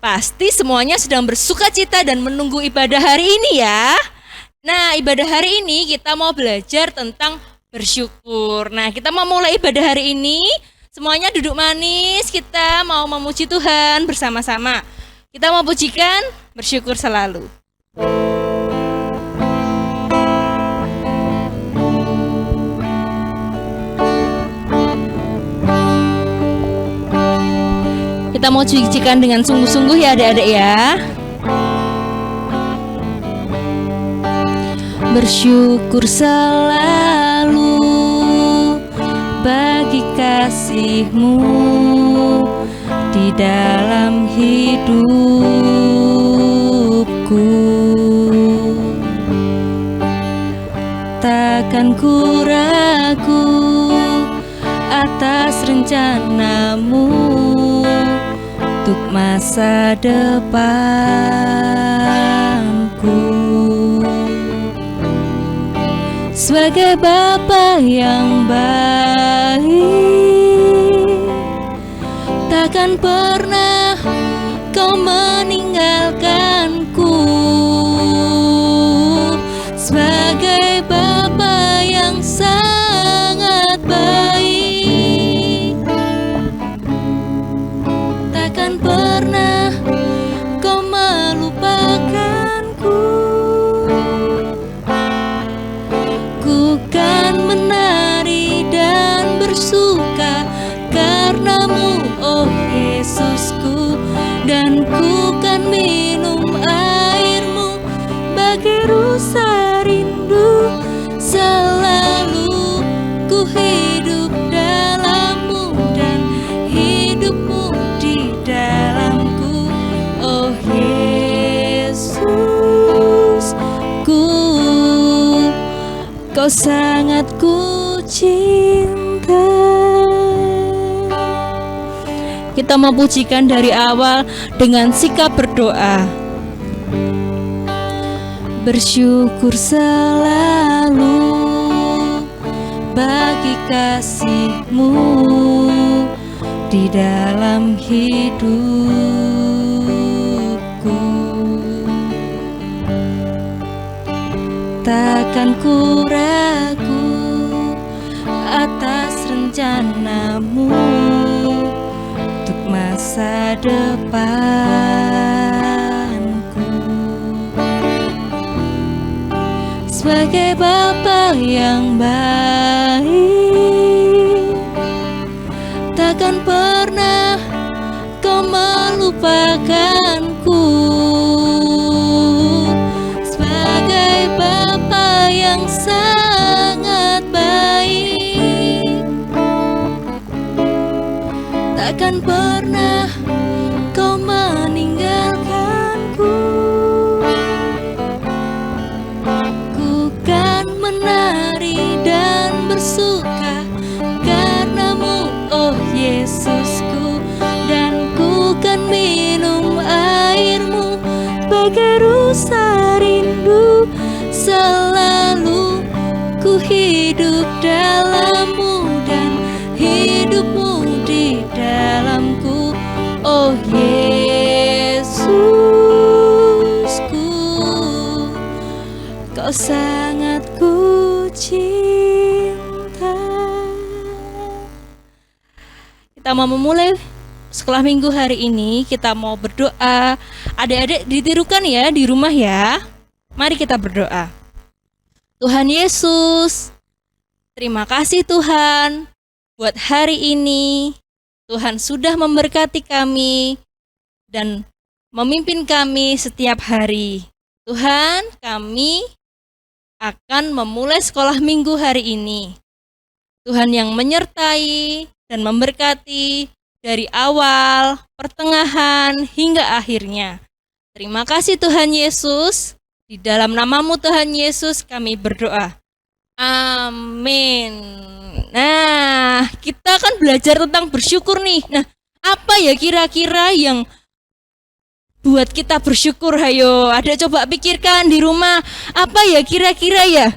Pasti semuanya sedang bersukacita dan menunggu ibadah hari ini ya. Nah, ibadah hari ini kita mau belajar tentang bersyukur. Nah, kita mau mulai ibadah hari ini. Semuanya duduk manis, kita mau memuji Tuhan bersama-sama. Kita mau pujikan, bersyukur selalu. Kita mau pujikan dengan sungguh-sungguh ya adik-adik ya. Bersyukur selalu bagi kasih-Mu di dalam hidupku. Takkan ku ragu atas rencana-Mu untuk masa depanku. Sebagai Bapa yang baik, takkan pernah Kau meninggalkanku. Sebagai Bapa yang sangat baik, takkan pernah Kau melupakanku. Ku kan menari dan bersuka karena-Mu, oh Yesusku, dan ku kan minum air-Mu bagai rusa rindu. Selalu ku hidup dalam-Mu dan hidup-Mu di dalamku, oh Yesusku. Kau sangat ku cinta. Kita mau pujikan dari awal dengan sikap berdoa. Bersyukur selalu bagi kasih-Mu di dalam hidupku. Takkan ku ragu atas rencana-Mu untuk masa depanku. Sebagai Bapa yang baik, takkan pernah Kau melupakanku. Sebagai Bapa yang sangat baik, takkan pernah Kau meninggalkanku. Ku kan menari dan bersuka karena-Mu, oh Yesusku, dan ku kan minum air-Mu bagai rusa rindu. Selalu ku hidup dalam-Mu dan hidup-Mu di dalamku, oh Yesusku. Kau sangat ku cinta. Kita mau memulai sekolah minggu hari ini. Kita mau berdoa. Adik-adik ditirukan ya di rumah ya. Mari kita berdoa. Tuhan Yesus, terima kasih Tuhan buat hari ini. Tuhan sudah memberkati kami dan memimpin kami setiap hari. Tuhan, kami akan memulai sekolah minggu hari ini. Tuhan yang menyertai dan memberkati dari awal, pertengahan, hingga akhirnya. Terima kasih Tuhan Yesus. Di dalam nama-Mu Tuhan Yesus kami berdoa. Amin. Nah, kita kan belajar tentang bersyukur nih. Nah, apa ya kira-kira yang buat kita bersyukur? Hayo, ada coba pikirkan di rumah. Apa ya kira-kira ya?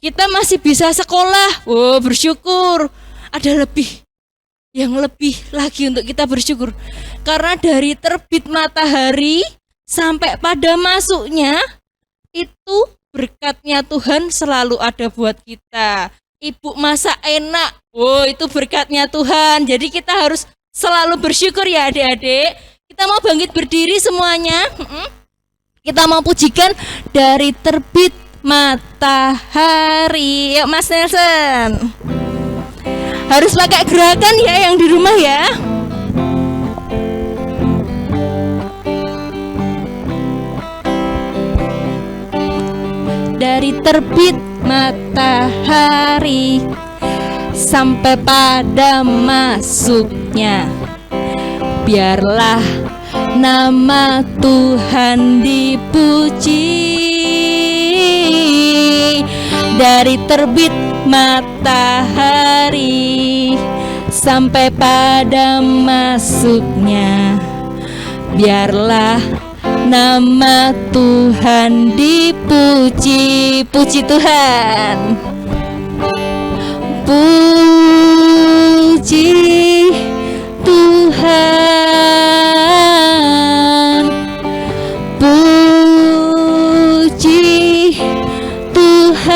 Kita masih bisa sekolah. Oh, bersyukur. Ada lebih yang lebih lagi untuk kita bersyukur. Karena dari terbit matahari sampai pada masuknya, itu berkatnya Tuhan selalu ada buat kita. Ibu masak enak, itu berkatnya Tuhan. Jadi kita harus selalu bersyukur ya adik-adik. Kita mau bangkit berdiri semuanya. Kita mau pujikan dari terbit matahari. Yuk Mas Nelson. Harus pakai gerakan ya yang di rumah ya. Dari terbit matahari sampai pada masuknya, biarlah nama Tuhan dipuji. Dari terbit matahari sampai pada masuknya, biarlah nama Tuhan dipuji. Puji Tuhan. Puji Tuhan, puji Tuhan.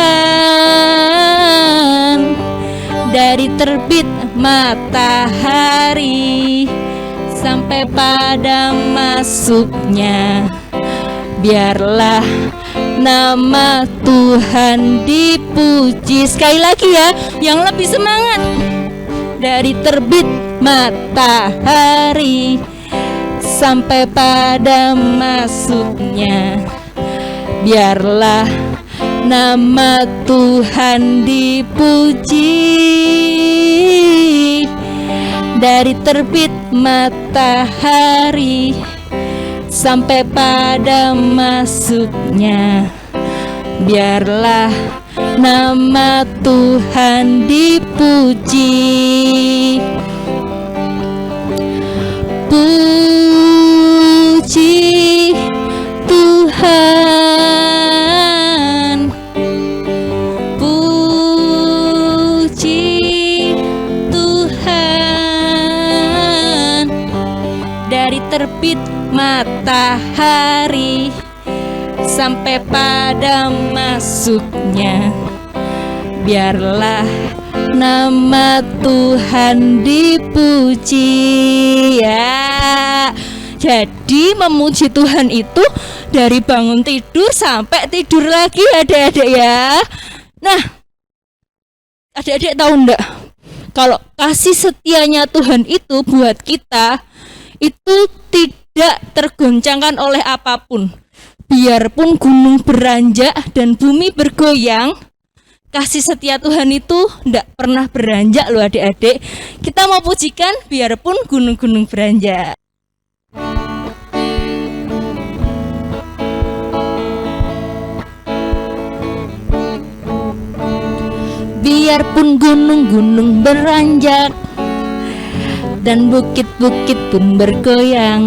Dari terbit matahari sampai pada masuknya, biarlah nama Tuhan dipuji. Sekali lagi ya, yang lebih semangat. Dari terbit matahari sampai pada masuknya, biarlah nama Tuhan dipuji. Dari terbit matahari sampai pada masuknya, biarlah nama Tuhan dipuji. Puji Tuhan, puji Tuhan. Dari terbit matahari sampai pada masuknya, biarlah nama Tuhan dipuji ya. Jadi memuji Tuhan itu dari bangun tidur sampai tidur lagi adik-adik ya. Nah, adik-adik tahu enggak, kalau kasih setianya Tuhan itu buat kita itu tidak tergoncangkan oleh apapun. Biarpun gunung beranjak dan bumi bergoyang, kasih setia Tuhan itu tidak pernah beranjak loh adik-adik. Kita mau pujikan biarpun gunung-gunung beranjak. Biarpun gunung-gunung beranjak dan bukit-bukit pun bergoyang,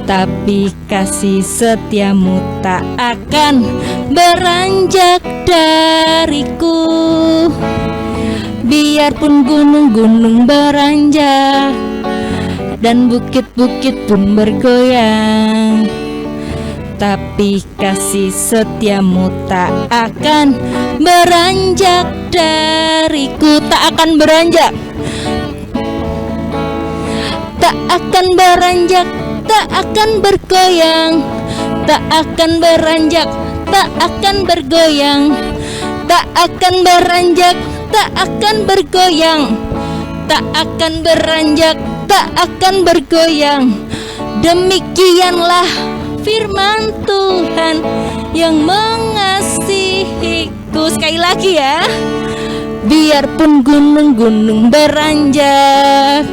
tapi kasih setiamu tak akan beranjak dariku. Biarpun gunung-gunung beranjak dan bukit-bukit pun bergoyang, tapi kasih setiamu tak akan beranjak dariku. Tak akan beranjak, tak akan beranjak, tak akan bergoyang, tak akan beranjak, tak akan bergoyang, tak akan beranjak, tak akan bergoyang, tak akan beranjak, tak akan bergoyang. Demikianlah firman Tuhan yang mengasihiku. Sekali lagi ya. Biarpun gunung-gunung beranjak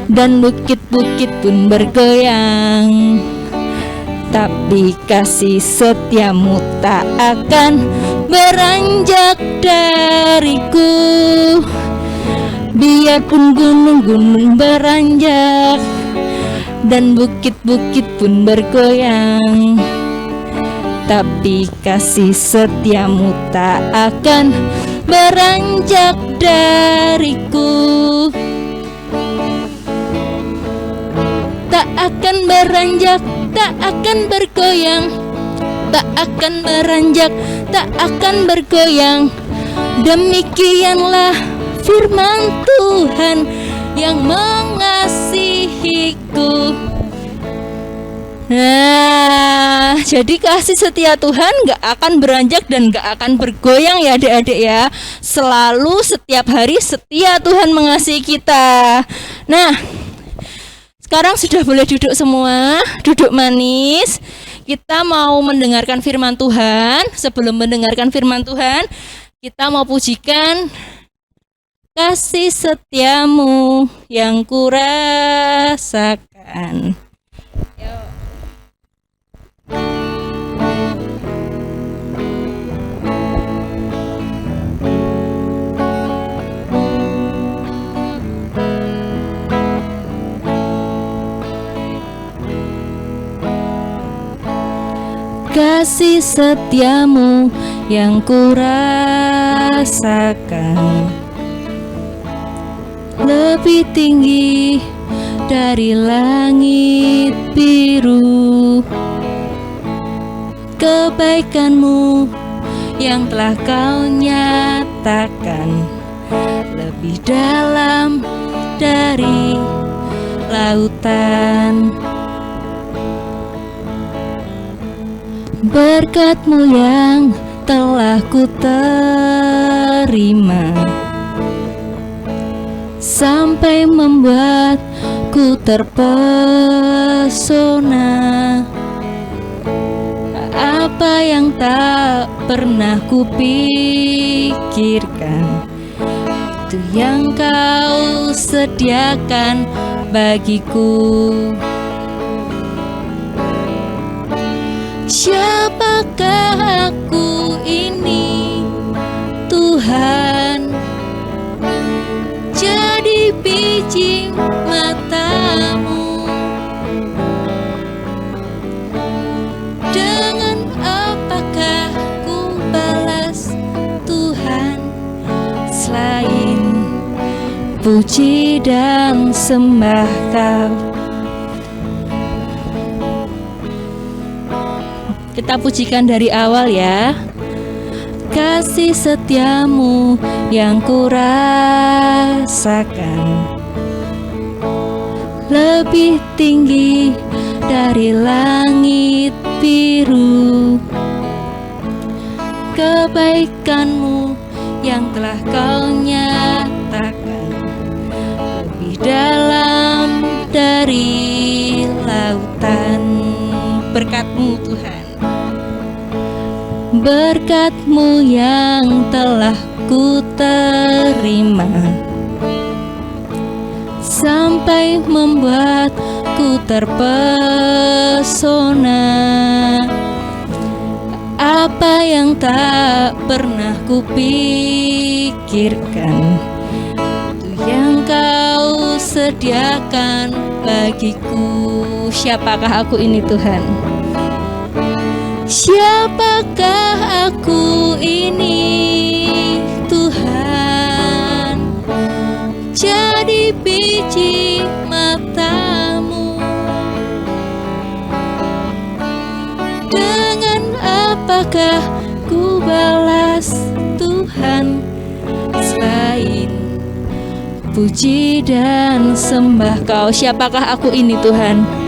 dan bukit-bukit pun bergoyang, tapi kasih setiamu tak akan beranjak dariku. Biarpun gunung-gunung beranjak dan bukit-bukit pun bergoyang, tapi kasih setiamu tak akan beranjak dariku. beranjak, tak akan bergoyang, tak akan beranjak, tak akan bergoyang. Demikianlah firman Tuhan yang mengasihiku. Nah, jadi kasih setia Tuhan gak akan beranjak dan gak akan bergoyang ya adik-adik ya. Selalu setiap hari setia Tuhan mengasihi kita. Nah, sekarang sudah boleh duduk semua, duduk manis. Kita mau mendengarkan firman Tuhan. Sebelum mendengarkan firman Tuhan, kita mau pujikan kasih setiamu yang kurasakan. Kasih setiamu yang kurasakan lebih tinggi dari langit biru. Kebaikanmu yang telah kau nyatakan lebih dalam dari lautan. Berkat-Mu yang telah ku terima sampai membuatku terpesona. Apa yang tak pernah kupikirkan, itu yang Kau sediakan bagiku. Siapakah aku ini, Tuhan? Jadi biji mata-Mu. Dengan apakah ku balas, Tuhan, selain puji dan sembah Kau? Kita pujikan dari awal ya. Kasih setiamu yang kurasakan lebih tinggi dari langit biru. Kebaikanmu yang telah Kau nyatakan lebih dalam dari lautan. Berkat-Mu Tuhan, berkat-Mu yang telah ku terima sampai membuatku terpesona. Apa yang tak pernah kupikirkan, itu yang Kau sediakan bagiku. Siapakah aku ini, Tuhan? Siapakah aku ini, Tuhan? Jadi biji mata-Mu. Dengan apakah ku balas, Tuhan, selain puji dan sembah Kau? Siapakah aku ini, Tuhan?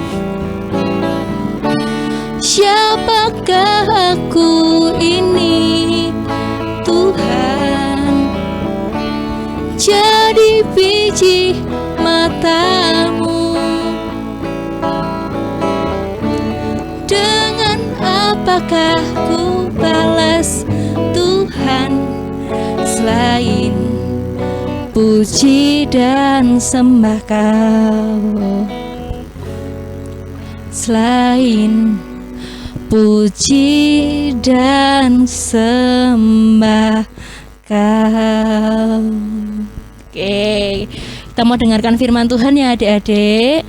Siapakah aku ini, Tuhan? Jadi biji mata-Mu. Dengan apakah ku balas, Tuhan, selain puji dan sembah Kau? Selain puji dan sembah Kau. Oke, kita mau dengarkan firman Tuhan ya adik-adik.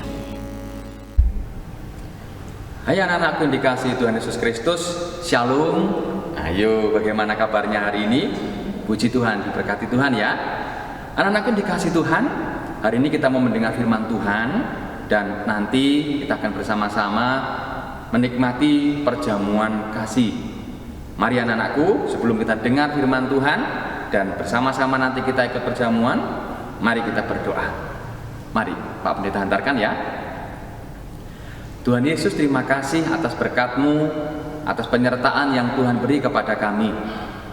Hai anak-anakku yang dikasihi Tuhan Yesus Kristus, Shalom. Ayo, bagaimana kabarnya hari ini? Puji Tuhan, diberkati Tuhan ya. Anak-anakku yang dikasihi Tuhan, hari ini kita mau mendengar firman Tuhan dan nanti kita akan bersama-sama menikmati perjamuan kasih. Mari anak-anakku, sebelum kita dengar firman Tuhan dan bersama-sama nanti kita ikut perjamuan, mari kita berdoa. Mari Pak Pendeta hantarkan ya. Tuhan Yesus, terima kasih atas berkat-Mu, atas penyertaan yang Tuhan beri kepada kami.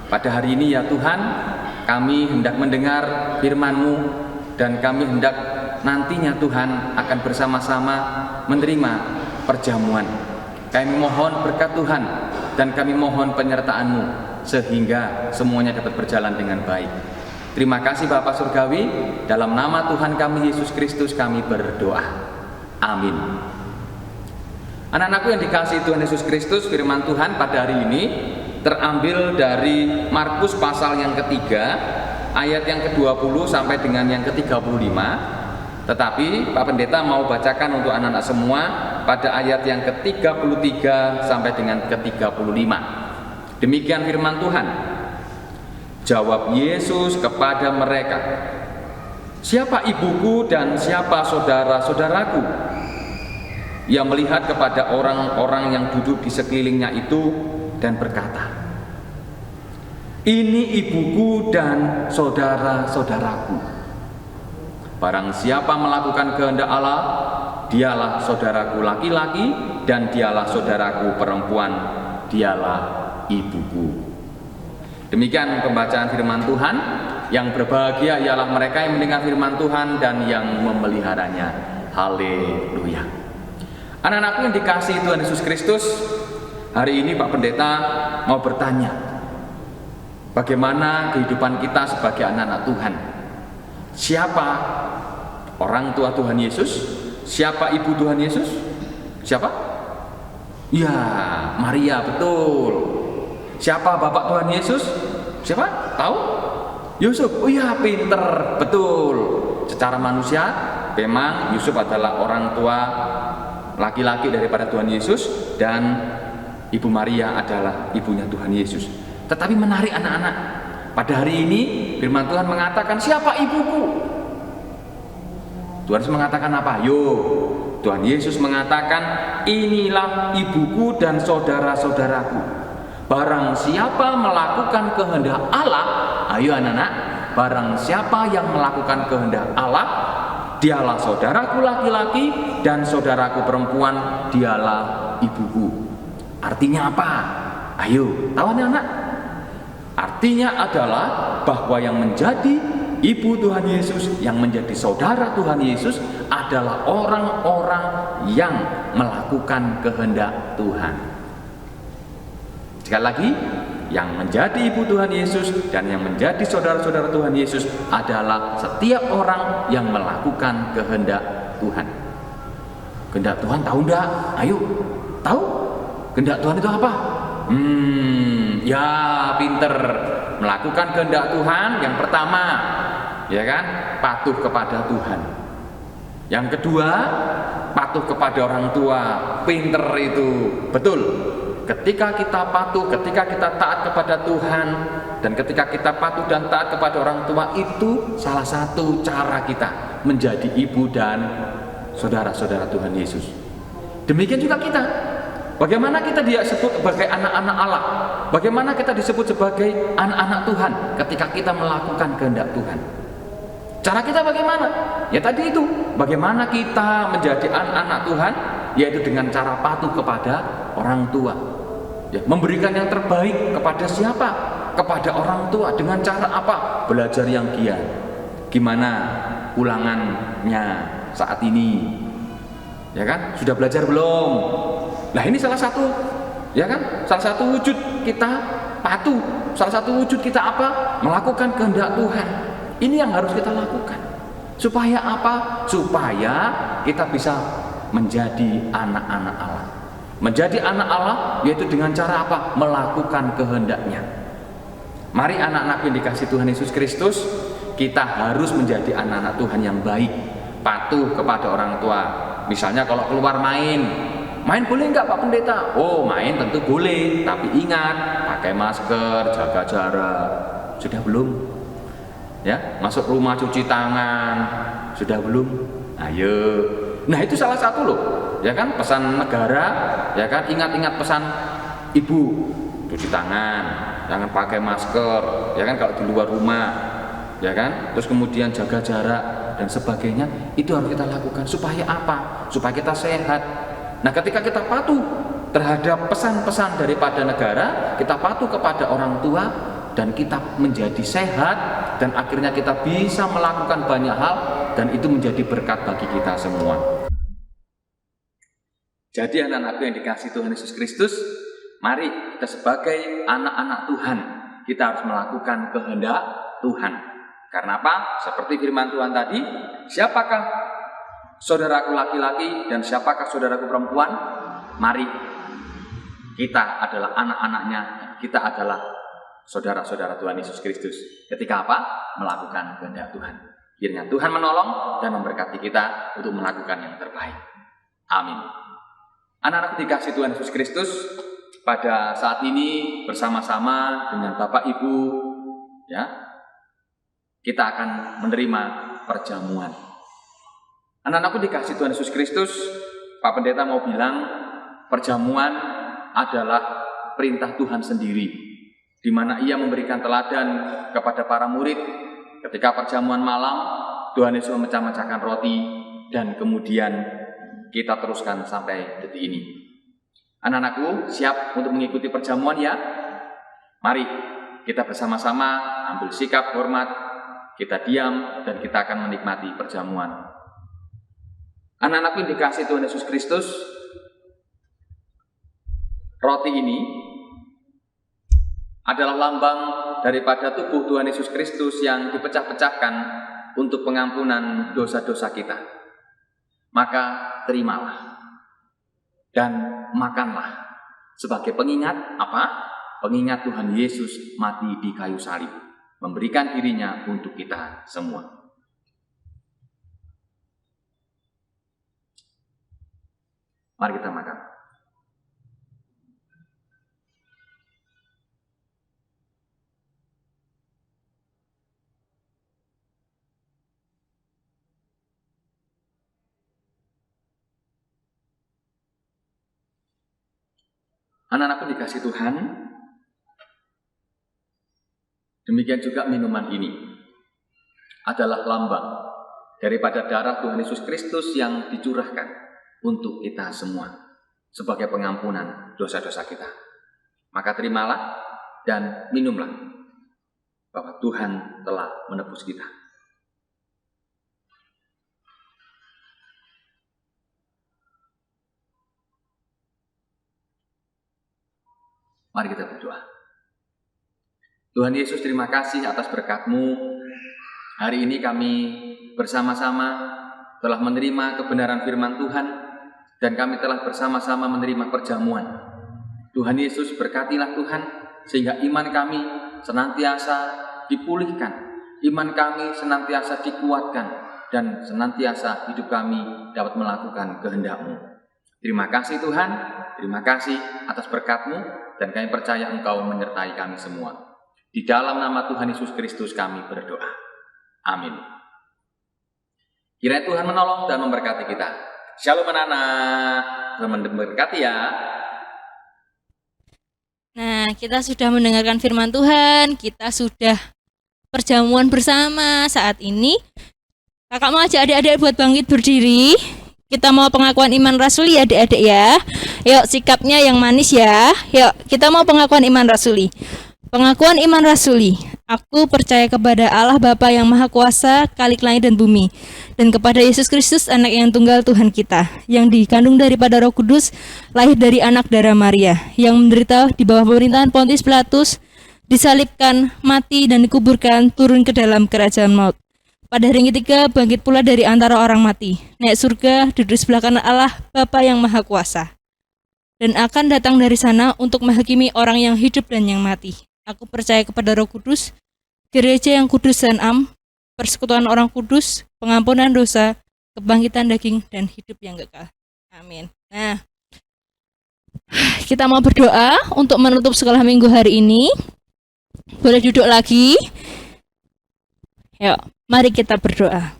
Pada hari ini ya Tuhan, kami hendak mendengar firman-Mu dan kami hendak nantinya Tuhan akan bersama-sama menerima perjamuan. Kami mohon berkat Tuhan dan kami mohon penyertaan-Mu sehingga semuanya dapat berjalan dengan baik. Terima kasih Bapa Surgawi, dalam nama Tuhan kami Yesus Kristus kami berdoa. Amin. Anak-anakku yang dikasihi Tuhan Yesus Kristus, firman Tuhan pada hari ini terambil dari Markus pasal yang ketiga, ayat yang ke-20 sampai dengan yang ke-35. Tetapi Pak Pendeta mau bacakan untuk anak-anak semua pada ayat yang ke-33 sampai dengan ke-35. Demikian firman Tuhan. Jawab Yesus kepada mereka, "Siapa ibuku dan siapa saudara-saudaraku?" Ia melihat kepada orang-orang yang duduk di sekelilingnya itu dan berkata, "Ini ibuku dan saudara-saudaraku. Barang siapa melakukan kehendak Allah, dialah saudaraku laki-laki dan dialah saudaraku perempuan, dialah ibuku." Demikian pembacaan firman Tuhan. Yang berbahagia ialah mereka yang mendengar firman Tuhan dan yang memeliharanya. Haleluya. Anak-anakku yang dikasihi Tuhan Yesus Kristus, hari ini Pak Pendeta mau bertanya, bagaimana kehidupan kita sebagai anak-anak Tuhan? Siapa orang tua Tuhan Yesus? Siapa ibu Tuhan Yesus? Siapa? Ya, Maria, betul. Siapa bapak Tuhan Yesus? Siapa? Tahu? Yusuf. Oh iya, pinter, betul. Secara manusia memang Yusuf adalah orang tua laki-laki daripada Tuhan Yesus dan Ibu Maria adalah ibunya Tuhan Yesus. Tetapi menarik anak-anak, pada hari ini firman Tuhan mengatakan, siapa ibuku? Tuhan Yesus mengatakan apa? Tuhan Yesus mengatakan, inilah ibuku dan saudara-saudaraku. Barang siapa melakukan kehendak Allah, ayo anak-anak, barang siapa yang melakukan kehendak Allah, dialah saudaraku laki-laki dan saudaraku perempuan, dialah ibuku. Artinya apa? Ayo, tahu anak-anak? Artinya adalah bahwa yang menjadi ibu Tuhan Yesus, yang menjadi saudara Tuhan Yesus adalah orang-orang yang melakukan kehendak Tuhan. Sekali lagi, yang menjadi ibu Tuhan Yesus dan yang menjadi saudara-saudara Tuhan Yesus adalah setiap orang yang melakukan kehendak Tuhan. Kehendak Tuhan tahu enggak? Ayo, tahu? Kehendak Tuhan itu apa? Ya pinter. Melakukan kehendak Tuhan yang pertama, ya kan? Patuh kepada Tuhan. Yang kedua, patuh kepada orang tua. Pinter itu, betul. Ketika kita patuh, ketika kita taat kepada Tuhan, dan ketika kita patuh dan taat kepada orang tua, itu salah satu cara kita menjadi ibu dan saudara-saudara Tuhan Yesus. Demikian juga kita. Bagaimana kita disebut sebagai anak-anak Allah? Bagaimana kita disebut sebagai anak-anak Tuhan ketika kita melakukan kehendak Tuhan? Cara kita bagaimana? Ya tadi itu, bagaimana kita menjadi anak-anak Tuhan, yaitu dengan cara patuh kepada orang tua. Ya, memberikan yang terbaik kepada siapa? Kepada orang tua. Dengan cara apa? Belajar yang giat. Gimana ulangannya saat ini? Ya kan? Sudah belajar belum? Nah, ini salah satu, ya kan? Salah satu wujud kita patuh. Salah satu wujud kita apa? Melakukan kehendak Tuhan. Ini yang harus kita lakukan. Supaya apa? Supaya kita bisa menjadi anak-anak Allah. Menjadi anak Allah yaitu dengan cara apa? Melakukan kehendaknya. Mari anak-anak yang dikasihi Tuhan Yesus Kristus, kita harus menjadi anak-anak Tuhan yang baik, patuh kepada orang tua. Misalnya kalau keluar main boleh nggak Pak Pendeta? Oh, main tentu boleh, tapi ingat pakai masker, jaga jarak. Sudah belum? Ya, masuk rumah cuci tangan. Sudah belum? Ayo. Nah, itu salah satu loh. Ya kan, pesan negara, ya kan, ingat-ingat pesan ibu, cuci tangan, jangan pakai masker, ya kan kalau di luar rumah, ya kan, terus kemudian jaga jarak dan sebagainya. Itu harus kita lakukan supaya apa? Supaya kita sehat. Nah, ketika kita patuh terhadap pesan-pesan daripada negara, kita patuh kepada orang tua, dan kita menjadi sehat, dan akhirnya kita bisa melakukan banyak hal, dan itu menjadi berkat bagi kita semua. Jadi anak-anakku yang dikasihi Tuhan Yesus Kristus, mari kita sebagai anak-anak Tuhan, kita harus melakukan kehendak Tuhan. Karena apa? Seperti firman Tuhan tadi, siapakah saudaraku laki-laki dan siapakah saudaraku perempuan? Mari, kita adalah anak-anaknya, kita adalah saudara-saudara Tuhan Yesus Kristus. Ketika apa? Melakukan kehendak Tuhan. Kiranya Tuhan menolong dan memberkati kita untuk melakukan yang terbaik. Amin. Anak-anak dikasihi Tuhan Yesus Kristus, pada saat ini bersama-sama dengan Bapak Ibu, ya, kita akan menerima perjamuan. Anak-anakku dikasihi Tuhan Yesus Kristus, Pak Pendeta mau bilang perjamuan adalah perintah Tuhan sendiri, di mana Ia memberikan teladan kepada para murid ketika perjamuan malam. Tuhan Yesus memecah-mecahkan roti dan kemudian kita teruskan sampai detik ini. Anak-anakku siap untuk mengikuti perjamuan ya? Mari kita bersama-sama ambil sikap hormat, kita diam dan kita akan menikmati perjamuan. Anak-anakku yang dikasihi Tuhan Yesus Kristus, roti ini adalah lambang daripada tubuh Tuhan Yesus Kristus yang dipecah-pecahkan untuk pengampunan dosa-dosa kita. Maka terimalah dan makanlah sebagai pengingat apa? Pengingat Tuhan Yesus mati di kayu salib, memberikan dirinya untuk kita semua. Mari kita makan. Anak-anakku dikasihi Tuhan, demikian juga minuman ini adalah lambang daripada darah Tuhan Yesus Kristus yang dicurahkan untuk kita semua sebagai pengampunan dosa-dosa kita. Maka terimalah dan minumlah bahwa Tuhan telah menebus kita. Mari kita berdoa. Tuhan Yesus, terima kasih atas berkat-Mu. Hari ini kami bersama-sama telah menerima kebenaran firman Tuhan, dan kami telah bersama-sama menerima perjamuan. Tuhan Yesus, berkatilah Tuhan, sehingga iman kami senantiasa dipulihkan, iman kami senantiasa dikuatkan, dan senantiasa hidup kami dapat melakukan kehendak-Mu. Terima kasih Tuhan, terima kasih atas berkat-Mu, dan kami percaya Engkau menyertai kami semua. Di dalam nama Tuhan Yesus Kristus kami berdoa. Amin. Kiranya Tuhan menolong dan memberkati kita. Shalom anak-anak. Tuhan memberkati ya. Nah, kita sudah mendengarkan firman Tuhan, kita sudah perjamuan bersama. Saat ini kakak mau ajak adik-adik buat bangkit berdiri. Kita mau pengakuan iman rasuli ya adik-adik ya. Yuk sikapnya yang manis ya. Yuk kita mau pengakuan iman rasuli. Pengakuan iman rasuli. Aku percaya kepada Allah Bapa yang Maha Kuasa, Khalik langit dan bumi, dan kepada Yesus Kristus anak yang tunggal Tuhan kita, yang dikandung daripada Roh Kudus, lahir dari anak darah Maria, yang menderita di bawah pemerintahan Pontius Pilatus, disalibkan, mati dan dikuburkan, turun ke dalam kerajaan maut. Pada hari ketiga bangkit pula dari antara orang mati, naik surga, duduk sebelah kanan Allah Bapa yang Maha Kuasa, dan akan datang dari sana untuk menghakimi orang yang hidup dan yang mati. Aku percaya kepada Roh Kudus, gereja yang kudus dan am, persekutuan orang kudus, pengampunan dosa, kebangkitan daging, dan hidup yang kekal. Amin. Nah, kita mau berdoa untuk menutup sekolah minggu hari ini. Boleh duduk lagi. Yuk, mari kita berdoa.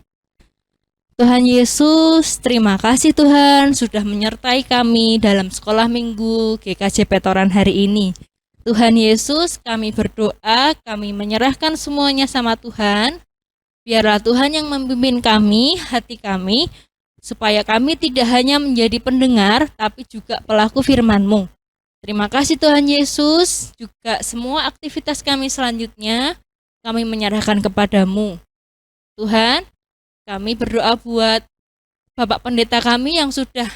Tuhan Yesus, terima kasih Tuhan sudah menyertai kami dalam sekolah minggu GKJ Petoran hari ini. Tuhan Yesus, kami berdoa, kami menyerahkan semuanya sama Tuhan. Biarlah Tuhan yang memimpin kami, hati kami, supaya kami tidak hanya menjadi pendengar, tapi juga pelaku firman-Mu. Terima kasih Tuhan Yesus, juga semua aktivitas kami selanjutnya, kami menyerahkan kepadamu. Tuhan, kami berdoa buat Bapak Pendeta kami yang sudah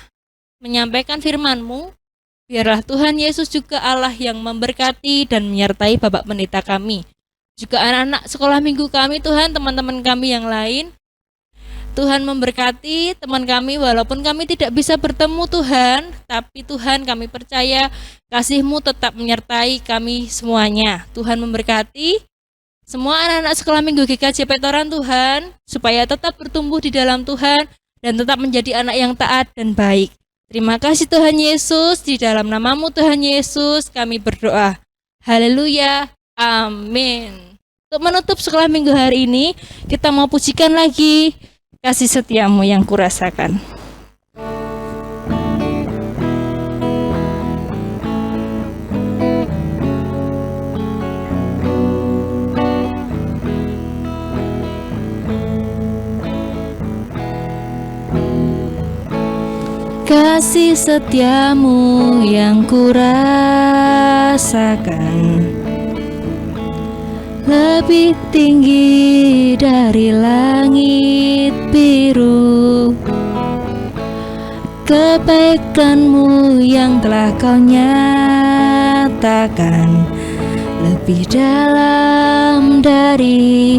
menyampaikan firman-Mu. Biarlah Tuhan Yesus juga Allah yang memberkati dan menyertai Bapak Pendeta kami. Juga anak-anak sekolah minggu kami Tuhan, teman-teman kami yang lain. Tuhan memberkati teman kami walaupun kami tidak bisa bertemu Tuhan. Tapi Tuhan kami percaya kasih-Mu tetap menyertai kami semuanya. Tuhan memberkati semua anak-anak sekolah minggu GKJ Petoran Tuhan, supaya tetap bertumbuh di dalam Tuhan dan tetap menjadi anak yang taat dan baik. Terima kasih Tuhan Yesus, di dalam nama-Mu Tuhan Yesus kami berdoa. Haleluya, amin. Untuk menutup sekolah minggu hari ini, kita mau pujikan lagi kasih setia-Mu yang kurasakan. Kasih setia-Mu yang kurasakan lebih tinggi dari langit biru. Kebaikan-Mu yang telah Kau nyatakan lebih dalam dari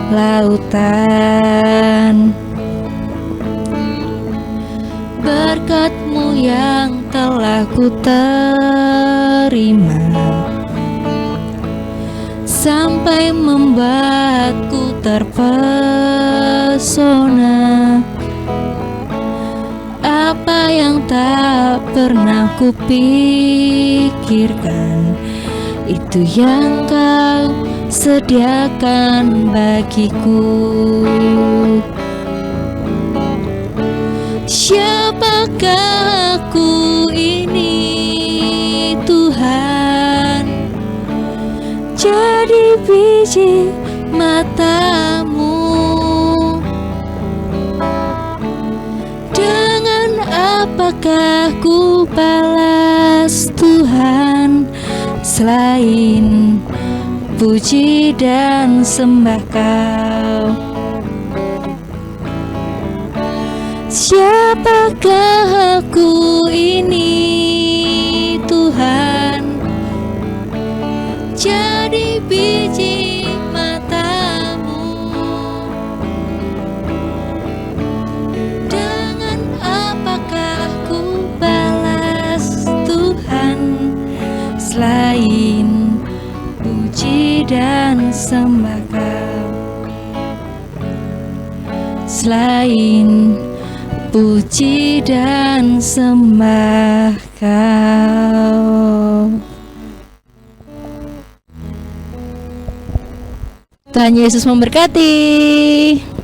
lautan. Berkat-Mu yang telah ku terima sampai membuatku terpesona. Apa yang tak pernah ku pikirkan, itu yang Kau sediakan bagiku. Siapakah aku ini Tuhan? Jadi biji mata-Mu. Dengan apakah ku balas Tuhan, selain puji dan sembah Kau? Siapakah aku ini Tuhan? Jadi biji mata-Mu. Dengan apakah ku balas Tuhan, selain puji dan sembah Kau? Selain puji dan sembah Kau. Tuhan Yesus memberkati.